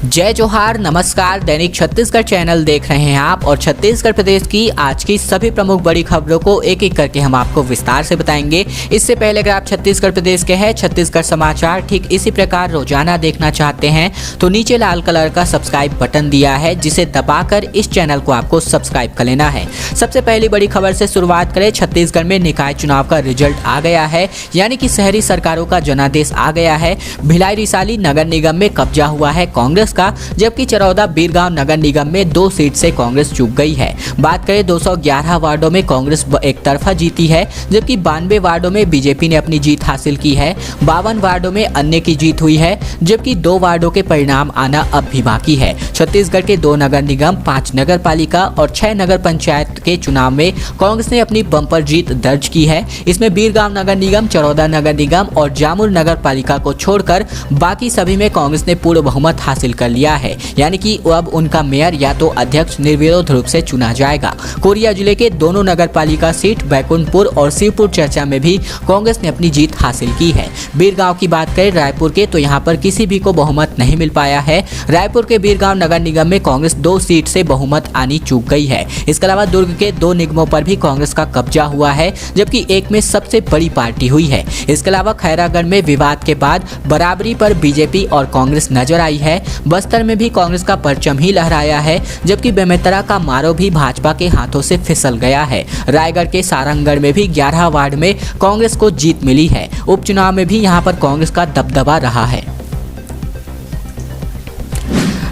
जय जोहार, नमस्कार। दैनिक छत्तीसगढ़ चैनल देख रहे हैं आप और छत्तीसगढ़ प्रदेश की आज की सभी प्रमुख बड़ी खबरों को एक एक करके हम आपको विस्तार से बताएंगे। इससे पहले अगर आप छत्तीसगढ़ प्रदेश के हैं, छत्तीसगढ़ समाचार ठीक इसी प्रकार रोजाना देखना चाहते हैं तो नीचे लाल कलर का सब्सक्राइब बटन दिया है, जिसे दबाकर इस चैनल को आपको सब्सक्राइब कर लेना है। सबसे पहली बड़ी खबर से शुरुआत करें। छत्तीसगढ़ में निकाय चुनाव का रिजल्ट आ गया है, यानी कि शहरी सरकारों का जनादेश आ गया है। भिलाई रिसाली नगर निगम में कब्जा हुआ है कांग्रेस का, जबकि चरौदा बीरगांव नगर निगम में 2 सीट से कांग्रेस चूक गई है। बात करें 211 वार्डों में कांग्रेस एक तरफा जीती है, जबकि 92 वार्डों में बीजेपी ने अपनी जीत हासिल की है। 52 वार्डों में अन्य की जीत हुई है, जबकि 2 वार्डों के परिणाम आना अब भी बाकी है। छत्तीसगढ़ के 2 नगर निगम, 5 नगर पालिका और 6 नगर पंचायत के चुनाव में कांग्रेस ने अपनी बम्पर जीत दर्ज की है। इसमें बीरगांव नगर निगम, चरौदा नगर निगम और जामुल नगर पालिका को छोड़कर बाकी सभी में कांग्रेस ने पूर्ण बहुमत हासिल कर लिया है, यानी कि अब उनका मेयर या तो अध्यक्ष निर्विरोध रूप से चुना जाएगा। कोरिया जिले के दोनों नगर पालिका सीट बैकुंठपुर और शिवपुर चर्चा में भी कांग्रेस ने अपनी जीत हासिल की है। बीरगांव की बात करें रायपुर के, तो यहाँ पर किसी भी को बहुमत नहीं मिल पाया है। रायपुर के बीरगांव नगर निगम में कांग्रेस 2 सीट से बहुमत आनी चूक गई है। इसके अलावा दुर्ग के 2 निगमों पर भी कांग्रेस का कब्जा हुआ है, जबकि एक में सबसे बड़ी पार्टी हुई है। इसके अलावा खैरागढ़ में विवाद के बाद बराबरी पर बीजेपी और कांग्रेस नजर आई है। बस्तर में भी कांग्रेस का परचम ही लहराया है, जबकि बेमेतरा का मारो भी भाजपा के हाथों से फिसल गया है। रायगढ़ के सारंगगढ़ में भी 11 वार्ड में कांग्रेस को जीत मिली है। उपचुनाव में भी यहां पर कांग्रेस का दबदबा रहा है।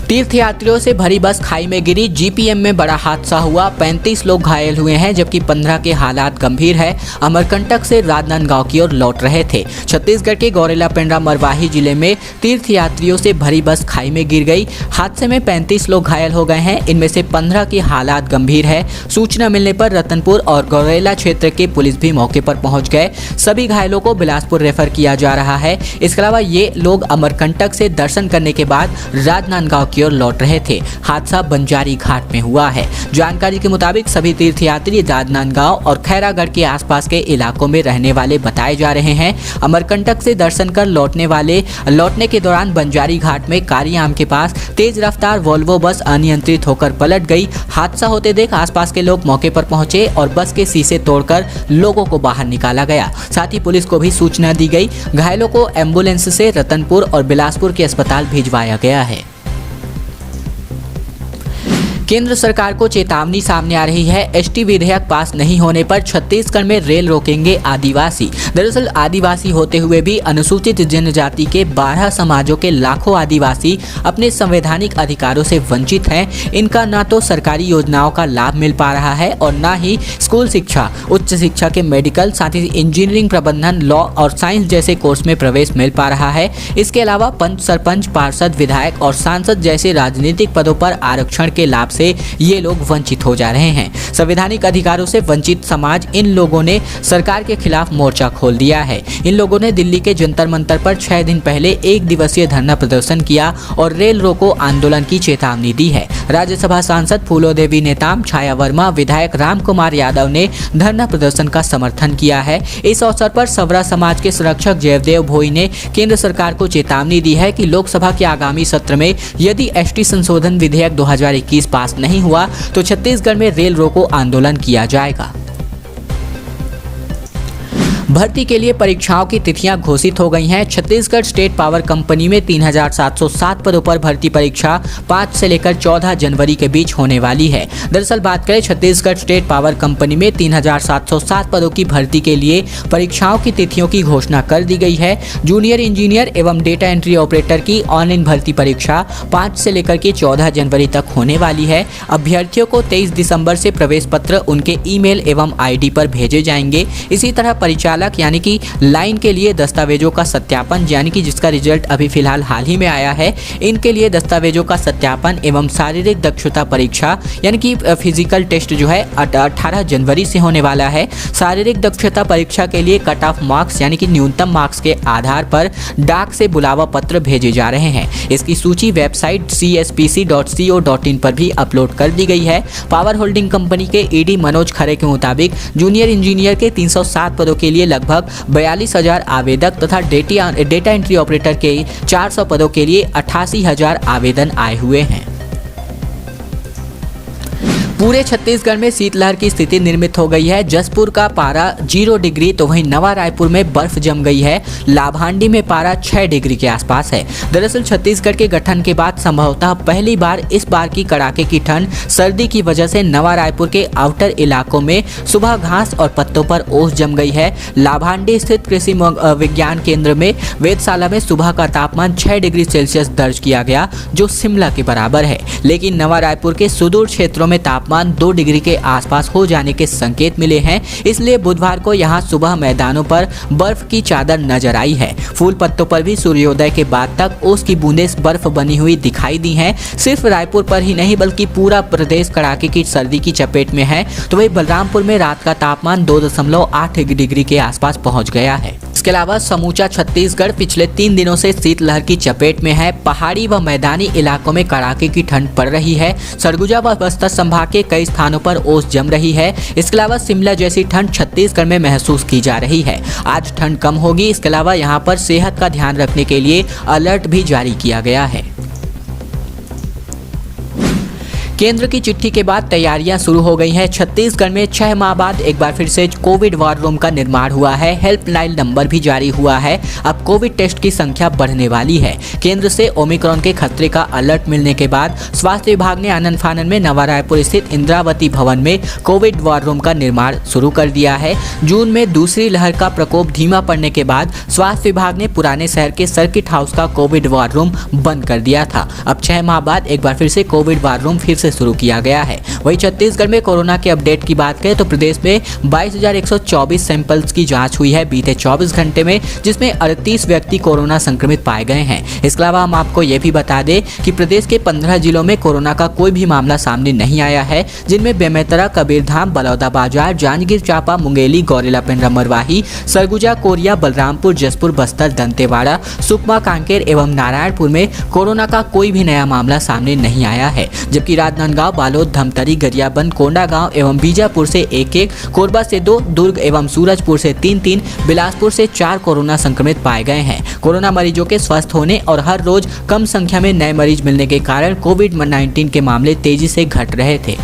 तीर्थयात्रियों से भरी बस खाई में गिरी, जीपीएम में बड़ा हादसा हुआ। 35 लोग घायल हुए हैं, जबकि 15 के हालात गंभीर है। अमरकंटक से राजनांदगांव की ओर लौट रहे थे। छत्तीसगढ़ के गौरेला पेंड्रा मरवाही जिले में तीर्थयात्रियों से भरी बस खाई में गिर गई। हादसे में 35 लोग घायल हो गए हैं, इनमें से 15 के हालात गंभीर है। सूचना मिलने पर रतनपुर और गौरेला क्षेत्र के पुलिस भी मौके पर पहुंच गए। सभी घायलों को बिलासपुर रेफर किया जा रहा है। इसके अलावा ये लोग अमरकंटक से दर्शन करने के बाद राजनांदगांव की ओर लौट रहे थे। हादसा बंजारी घाट में हुआ है। जानकारी के मुताबिक सभी तीर्थयात्री राजनांदगांव और खैरागढ़ के आसपास के इलाकों में रहने वाले बताए जा रहे हैं। अमरकंटक से दर्शन कर लौटने के दौरान बंजारी घाट में कारियाम के पास तेज रफ्तार वोल्वो बस अनियंत्रित होकर पलट गई। हादसा होते देख आसपास के लोग मौके पर पहुंचे और बस के शीशे तोड़कर लोगों को बाहर निकाला गया। साथ ही पुलिस को भी सूचना दी गई। घायलों को एम्बुलेंस से रतनपुर और बिलासपुर के अस्पताल भिजवाया गया है। केंद्र सरकार को चेतावनी सामने आ रही है। एसटी विधेयक पास नहीं होने पर छत्तीसगढ़ में रेल रोकेंगे आदिवासी। दरअसल आदिवासी होते हुए भी अनुसूचित जनजाति के 12 समाजों के लाखों आदिवासी अपने संवैधानिक अधिकारों से वंचित हैं। इनका ना तो सरकारी योजनाओं का लाभ मिल पा रहा है और ना ही स्कूल शिक्षा, उच्च शिक्षा के मेडिकल, साथ ही इंजीनियरिंग, प्रबंधन, लॉ और साइंस जैसे कोर्स में प्रवेश मिल पा रहा है। इसके अलावा पंच, सरपंच, पार्षद, विधायक और सांसद जैसे राजनीतिक पदों पर आरक्षण के लाभ से ये लोग वंचित हो जा रहे हैं। संवैधानिक अधिकारों से वंचित समाज इन लोगों ने सरकार के खिलाफ मोर्चा खोल दिया है। इन लोगों ने दिल्ली के जंतर मंतर पर 6 दिन पहले 1 दिवसीय धरना प्रदर्शन किया और रेल रोको आंदोलन की चेतावनी दी है। राज्यसभा सांसद फूलोदेवी नेताम, छाया वर्मा, विधायक राम कुमार यादव ने धरना प्रदर्शन का समर्थन किया है। इस अवसर पर सवरा समाज के संरक्षक जयदेव भोई ने केंद्र सरकार को चेतावनी दी है कि लोकसभा के आगामी सत्र में यदि एसटी संशोधन विधेयक 2021 पास नहीं हुआ तो छत्तीसगढ़ में रेल रोको आंदोलन किया जाएगा। भर्ती के लिए परीक्षाओं की तिथियां घोषित हो गई हैं। छत्तीसगढ़ स्टेट पावर कंपनी में 3707 पदों पर भर्ती परीक्षा 5 से लेकर 14 जनवरी के बीच होने वाली है। दरअसल बात करें छत्तीसगढ़ स्टेट पावर कंपनी में 3707 पदों की भर्ती के लिए परीक्षाओं की तिथियों की घोषणा कर दी गई है। जूनियर इंजीनियर एवं डेटा एंट्री ऑपरेटर की ऑनलाइन भर्ती परीक्षा 5 से लेकर के 14 जनवरी तक होने वाली है। अभ्यर्थियों को 23 दिसंबर से प्रवेश पत्र उनके ईमेल एवं आईडी पर भेजे जाएंगे। इसी तरह परिचालक यानी कि लाइन के लिए दस्तावेजों का सत्यापन, यानी कि जिसका रिजल्ट अभी फिलहाल हाल ही में आया है, इनके लिए दस्तावेजों का सत्यापन एवं शारीरिक दक्षता परीक्षा यानी कि फिजिकल टेस्ट जो है 18 जनवरी से होने वाला है। शारीरिक दक्षता परीक्षा के लिए कट ऑफ मार्क्स यानी कि न्यूनतम मार्क्स के आधार पर डाक से बुलावा पत्र भेजे जा रहे हैं। इसकी सूची वेबसाइट cspc.co.in पर भी अपलोड कर दी गई है। पावर होल्डिंग कंपनी के ईडी मनोज खरे के मुताबिक जूनियर इंजीनियर के 307 पदों के लिए लगभग 42,000 आवेदक तथा डेटा एंट्री ऑपरेटर के 400 पदों के लिए 88,000 आवेदन आए हुए हैं। पूरे छत्तीसगढ़ में शीतलहर की स्थिति निर्मित हो गई है। जसपुर का पारा 0 डिग्री तो वहीं नवा रायपुर में बर्फ जम गई है। लाभांडी में पारा 6 डिग्री के आसपास है। दरअसल छत्तीसगढ़ के गठन के बाद संभवतः पहली बार इस बार की कड़ाके की ठंड सर्दी की वजह से नवा रायपुर के आउटर इलाकों में सुबह घास और पत्तों पर ओस जम गई है। लाभांडी स्थित कृषि विज्ञान केंद्र में वेधशाला में सुबह का तापमान 6 डिग्री सेल्सियस दर्ज किया गया, जो शिमला के बराबर है। लेकिन नवा रायपुर के सुदूर क्षेत्रों में तापमान 2 डिग्री के आसपास हो जाने के संकेत मिले हैं। इसलिए बुधवार को यहां सुबह मैदानों पर बर्फ की चादर नजर आई है। फूल पत्तों पर भी सूर्योदय के बाद तक ओस की बूंदें बर्फ बनी हुई दिखाई दी हैं। सिर्फ रायपुर पर ही नहीं बल्कि पूरा प्रदेश कड़ाके की सर्दी की चपेट में है। तो वहीं बलरामपुर में रात का तापमान 2.8 डिग्री के आसपास पहुंच गया है। इसके अलावा समूचा छत्तीसगढ़ पिछले 3 दिनों से शीतलहर की चपेट में है। पहाड़ी व मैदानी इलाकों में कड़ाके की ठंड पड़ रही है। सरगुजा व बस्तर संभाग के कई स्थानों पर ओस जम रही है। इसके अलावा शिमला जैसी ठंड छत्तीसगढ़ में महसूस की जा रही है। आज ठंड कम होगी। इसके अलावा यहाँ पर सेहत का ध्यान रखने के लिए अलर्ट भी जारी किया गया है। केंद्र की चिट्ठी के बाद तैयारियां शुरू हो गई हैं। छत्तीसगढ़ में 6 माह बाद एक बार फिर से कोविड वॉर रूम का निर्माण हुआ है। हेल्पलाइन नंबर भी जारी हुआ है। अब कोविड टेस्ट की संख्या बढ़ने वाली है। केंद्र से ओमिक्रॉन के खतरे का अलर्ट मिलने के बाद स्वास्थ्य विभाग ने आनन फानन में नवा रायपुर स्थित इंद्रावती भवन में कोविड वॉर रूम का निर्माण शुरू कर दिया है। जून में दूसरी लहर का प्रकोप धीमा पड़ने के बाद स्वास्थ्य विभाग ने पुराने शहर के सर्किट हाउस का कोविड वॉर रूम बंद कर दिया था। अब 6 माह बाद एक बार फिर से कोविड वॉर रूम फिर से शुरू किया गया है। वहीं छत्तीसगढ़ में कोरोना के अपडेट की बात करें तो प्रदेश में 22,124 सैंपल्स की जांच हुई है बीते 24 घंटे में, जिसमें 38 व्यक्ति कोरोना संक्रमित पाए गए हैं। इसके अलावा हम आपको ये भी बता दें कि प्रदेश के 15 जिलों में कोरोना का कोई भी मामला सामने नहीं आया है, जिनमें बेमेतरा, कबीरधाम, बलौदाबाजार, जांजगीर चांपा, मुंगेली, गौरेला पेंड्रा मरवाही, सरगुजा, कोरिया, बलरामपुर, जसपुर, बस्तर, दंतेवाड़ा, सुकमा, कांकेर एवं नारायणपुर में कोरोना का कोई भी नया मामला सामने नहीं आया है। जबकि राजनांदगांव, बालोद, धमतरी, गरियाबंद, कोंडागांव एवं बीजापुर से 1-1, कोरबा से 2, दुर्ग एवं सूरजपुर से 3-3, बिलासपुर से 4 कोरोना संक्रमित पाए गए हैं। कोरोना मरीजों के स्वस्थ होने और हर रोज कम संख्या में नए मरीज मिलने के कारण कोविड-19 के मामले तेजी से घट रहे थे।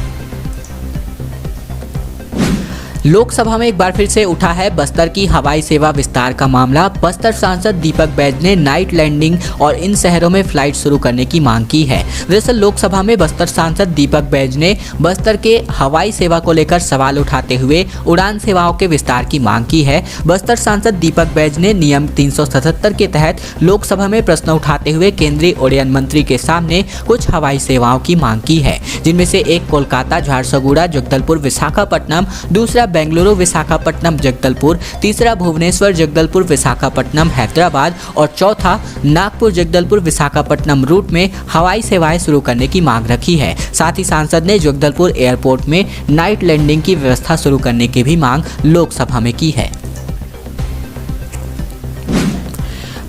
लोकसभा में एक बार फिर से उठा है बस्तर की हवाई सेवा विस्तार का मामला। बस्तर सांसद दीपक बैज ने नाइट लैंडिंग और इन शहरों में फ्लाइट शुरू करने की मांग की है। दरअसल लोकसभा में बस्तर सांसद दीपक बैज ने बस्तर के हवाई सेवा को लेकर सवाल उठाते हुए उड़ान सेवाओं के विस्तार की मांग की है। बस्तर सांसद दीपक बैज ने नियम 377 के तहत लोकसभा में प्रश्न उठाते हुए केंद्रीय उड्डयन मंत्री के सामने कुछ हवाई सेवाओं की मांग की है, जिनमें से एक कोलकाता, झारसुगुड़ा, जगदलपुर, विशाखापट्टनम, दूसरा बेंगलुरु, विशाखापट्टनम, जगदलपुर, तीसरा भुवनेश्वर, जगदलपुर, विशाखापट्टनम, हैदराबाद और चौथा नागपुर, जगदलपुर, विशाखापट्टनम रूट में हवाई सेवाएं शुरू करने की मांग रखी है। साथ ही सांसद ने जगदलपुर एयरपोर्ट में नाइट लैंडिंग की व्यवस्था शुरू करने की भी मांग लोकसभा में की है।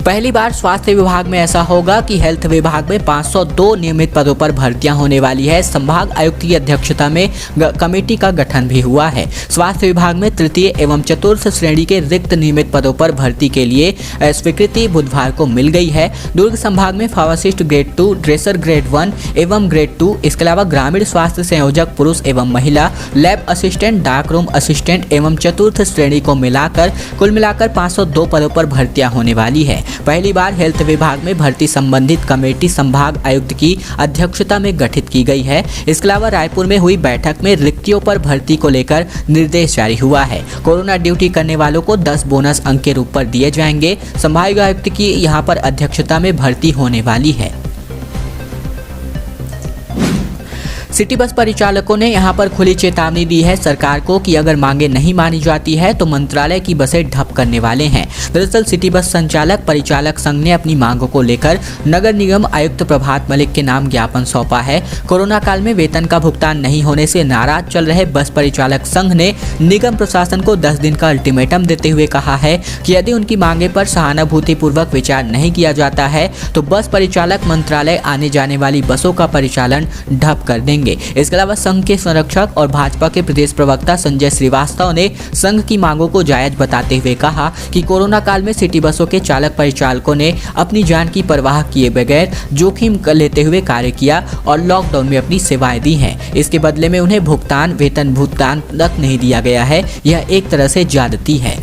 पहली बार स्वास्थ्य विभाग में ऐसा होगा कि हेल्थ विभाग में 502 नियमित पदों पर भर्तियां होने वाली है। संभाग आयुक्त की अध्यक्षता में कमेटी का गठन भी हुआ है। स्वास्थ्य विभाग में तृतीय एवं चतुर्थ श्रेणी के रिक्त नियमित पदों पर भर्ती के लिए स्वीकृति बुधवार को मिल गई है। दुर्ग संभाग में फार्मासिस्ट ग्रेड 2, ड्रेसर ग्रेड 1 एवं ग्रेड 2, इसके अलावा ग्रामीण स्वास्थ्य संयोजक पुरुष एवं महिला, lab assistant, dark room assistant एवं चतुर्थ श्रेणी को मिलाकर कुल मिलाकर 502 पदों पर भर्तियां होने वाली है। पहली बार हेल्थ विभाग में भर्ती संबंधित कमेटी संभाग आयुक्त की अध्यक्षता में गठित की गई है। इसके अलावा रायपुर में हुई बैठक में रिक्तियों पर भर्ती को लेकर निर्देश जारी हुआ है। कोरोना ड्यूटी करने वालों को 10 बोनस अंक के रूप पर दिए जाएंगे। संभाग आयुक्त की यहां पर अध्यक्षता में भर्ती होने वाली है। सिटी बस परिचालकों ने यहां पर खुली चेतावनी दी है सरकार को कि अगर मांगे नहीं मानी जाती है तो मंत्रालय की बसें ठप करने वाले हैं। दरअसल सिटी बस संचालक परिचालक संघ ने अपनी मांगों को लेकर नगर निगम आयुक्त प्रभात मलिक के नाम ज्ञापन सौंपा है। कोरोना काल में वेतन का भुगतान नहीं होने से नाराज चल रहे बस परिचालक संघ ने निगम प्रशासन को 10 दिन का अल्टीमेटम देते हुए कहा है कि यदि उनकी मांगे पर सहानुभूतिपूर्वक विचार नहीं किया जाता है तो बस परिचालक मंत्रालय आने जाने वाली बसों का परिचालन ठप कर देंगे। करेंगे। इसके अलावा संघ के संरक्षक और भाजपा के प्रदेश प्रवक्ता संजय श्रीवास्तव ने संघ की मांगों को जायज बताते हुए कहा कि कोरोना काल में सिटी बसों के चालक परिचालकों ने अपनी जान की परवाह किए बगैर जोखिम लेते हुए कार्य किया और लॉकडाउन में अपनी सेवाएं दी हैं। इसके बदले में उन्हें वेतन भुगतान तक नहीं दिया गया है। यह एक तरह से ज्यादती है।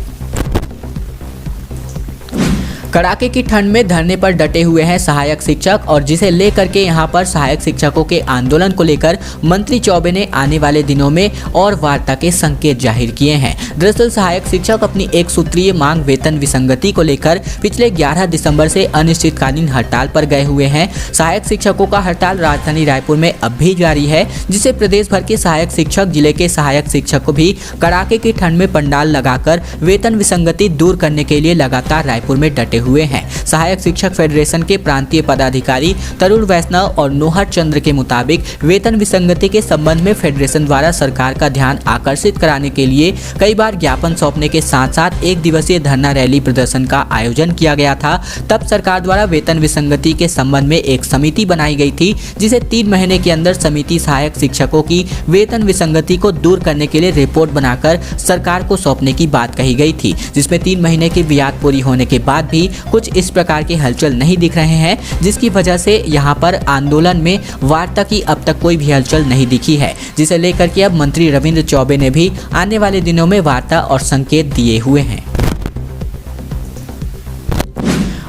कड़ाके की ठंड में धरने पर डटे हुए हैं सहायक शिक्षक और जिसे लेकर के यहां पर सहायक शिक्षकों के आंदोलन को लेकर मंत्री चौबे ने आने वाले दिनों में और वार्ता के संकेत जाहिर किए हैं। दरअसल सहायक शिक्षक अपनी एक सूत्रीय मांग वेतन विसंगति को लेकर पिछले 11 दिसंबर से अनिश्चितकालीन हड़ताल पर गए हुए हैं। सहायक शिक्षकों का हड़ताल राजधानी रायपुर में अब भी जारी है, जिसे प्रदेश भर के सहायक शिक्षक जिले के सहायक शिक्षक भी कड़ाके की ठंड में पंडाल लगाकर वेतन विसंगति दूर करने के लिए लगातार रायपुर में डटे हुए हैं। सहायक शिक्षक फेडरेशन के प्रांतीय पदाधिकारी तरुण वैष्णव और नोहर चंद्र के मुताबिक वेतन विसंगति के संबंध में फेडरेशन द्वारा सरकार का ध्यान आकर्षित कराने के लिए कई बार ज्ञापन सौंपने के साथ साथ एक दिवसीय धरना रैली प्रदर्शन का आयोजन किया गया था। तब सरकार द्वारा वेतन विसंगति के संबंध में एक समिति बनाई गई थी, जिसे 3 महीने के अंदर समिति सहायक शिक्षकों की वेतन विसंगति को दूर करने के लिए रिपोर्ट बनाकर सरकार को सौंपने की बात कही गई थी, जिसमें 3 महीने की मियाद पूरी होने के बाद भी कुछ इस प्रकार के हलचल नहीं दिख रहे हैं, जिसकी वजह से यहां पर आंदोलन में वार्ता की अब तक कोई भी हलचल नहीं दिखी है, जिसे लेकर के अब मंत्री रविंद्र चौबे ने भी आने वाले दिनों में वार्ता और संकेत दिए हुए हैं।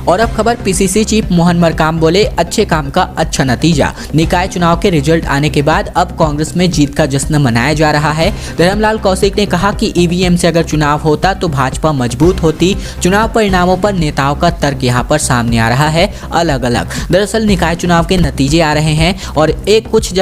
और अब खबर पीसीसी चीफ मोहन मरकाम बोले अच्छे काम का अच्छा नतीजा। निकाय चुनाव के रिजल्ट आने के बाद अब कांग्रेस में जीत का जश्न मनाया जा रहा है। धर्मलाल कौशिक ने कहा कि ईवीएम से अगर चुनाव होता तो भाजपा मजबूत होती। चुनाव परिणामों पर नेताओं का तर्क यहाँ पर सामने आ रहा है अलग अलग। दरअसल निकाय चुनाव के नतीजे आ रहे हैं और कुछ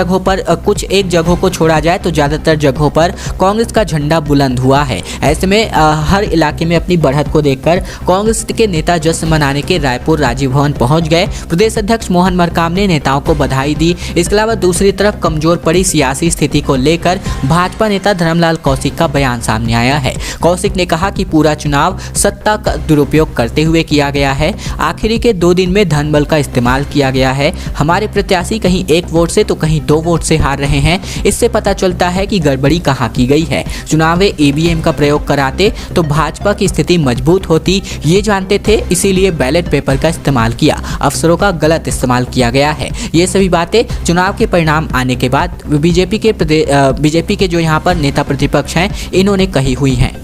एक जगहों को छोड़ा जाए तो ज्यादातर जगहों पर कांग्रेस का झंडा बुलंद हुआ है। ऐसे में हर इलाके में अपनी बढ़त को देखकर कांग्रेस के नेता जश्न मनाने रायपुर राजीव भवन पहुंच गए। प्रदेश अध्यक्ष मोहन मरकाम ने नेताओं को बधाई दी। इसके अलावा दूसरी तरफ कमजोर पड़ी सियासी स्थिति को लेकर भाजपा नेता धर्मलाल कौशिक का बयान सामने आया है। कौशिक ने कहा कि पूरा चुनाव सत्ता का दुरुपयोग करते हुए किया गया है। आखिरी के 2 दिन में धन बल का इस्तेमाल किया गया है। हमारे प्रत्याशी कहीं 1 वोट से तो कहीं 2 वोट से हार रहे हैं। इससे पता चलता है कि गड़बड़ी कहाँ की गई है। चुनाव में ईवीएम का प्रयोग कराते तो भाजपा की स्थिति मजबूत होती, ये जानते थे, इसीलिए बैलेट पेपर का इस्तेमाल किया। अफसरों का गलत इस्तेमाल किया गया है। ये सभी बातें चुनाव के परिणाम आने के बाद बीजेपी के जो यहाँ पर नेता प्रतिपक्ष हैं इन्होंने कही हुई हैं।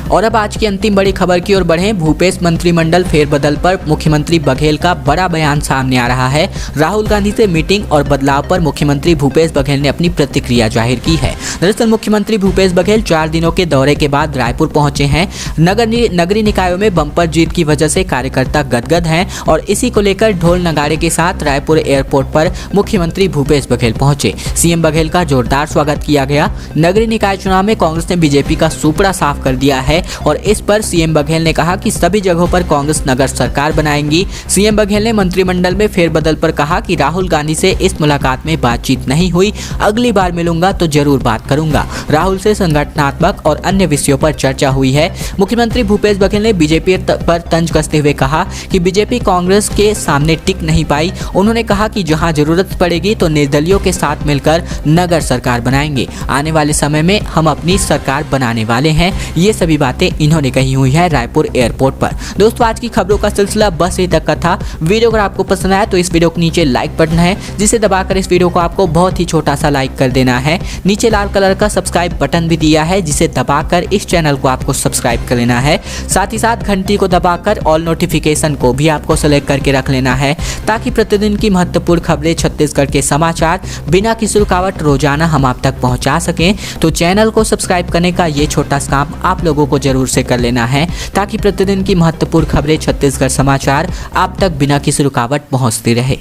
और अब आज की अंतिम बड़ी खबर की ओर बढ़ें। भूपेश मंत्रिमंडल फेरबदल पर मुख्यमंत्री बघेल का बड़ा बयान सामने आ रहा है। राहुल गांधी से मीटिंग और बदलाव पर मुख्यमंत्री भूपेश बघेल ने अपनी प्रतिक्रिया जाहिर की है। दरअसल मुख्यमंत्री भूपेश बघेल 4 दिनों के दौरे के बाद रायपुर पहुंचे हैं। नगरीय निकायों में बम्पर जीत की वजह से कार्यकर्ता गदगद हैं और इसी को लेकर ढोल नगाड़े के साथ रायपुर एयरपोर्ट पर मुख्यमंत्री भूपेश बघेल पहुंचे। सीएम बघेल का जोरदार स्वागत किया गया। नगरीय निकाय चुनाव में कांग्रेस ने बीजेपी का सुपड़ा साफ कर दिया है और इस पर सीएम बघेल ने कहा कि सभी जगहों पर कांग्रेस नगर सरकार बनाएंगी। सीएम बघेल ने मंत्रिमंडल में फेरबदल पर कहा कि राहुल गांधी से इस मुलाकात में बातचीत नहीं हुई, अगली बार मिलूंगा तो जरूर बात करूंगा। राहुल से संगठनात्मक और अन्य विषयों पर चर्चा हुई है। मुख्यमंत्री भूपेश बघेल ने बीजेपी पर तंज कसते हुए कहा कि बीजेपी कांग्रेस के सामने टिक नहीं पाई। उन्होंने कहा कि जहां जरूरत पड़ेगी तो निर्दलियों के साथ मिलकर नगर सरकार बनाएंगे। आने वाले समय में हम अपनी सरकार बनाने वाले हैं। ये सभी बातें इन्होंने कही हुई है रायपुर एयरपोर्ट पर। दोस्तों आज की खबरों का सिलसिला बस यही तक का था। वीडियो अगर आपको पसंद आया तो इस वीडियो के नीचे लाइक बटन है, जिसे दबाकर इस वीडियो को आपको बहुत ही छोटा सा लाइक कर देना है। नीचे लाल कलर का सब्सक्राइब बटन भी दिया है, जिसे दबाकर इस चैनल को आपको सब्सक्राइब कर लेना है। साथ ही साथ घंटी को दबाकर ऑल नोटिफिकेशन को भी आपको सेलेक्ट करके रख लेना है, ताकि प्रतिदिन की महत्वपूर्ण खबरें, छत्तीसगढ़ के समाचार बिना किसी रुकावट रोजाना हम आप तक पहुंचा सकें। तो चैनल को सब्सक्राइब करने का ये छोटा सा काम आप लोगों को जरूर से कर लेना है, ताकि प्रतिदिन की महत्वपूर्ण खबरें, छत्तीसगढ़ समाचार आप तक बिना किसी रुकावट पहुंचती रहे।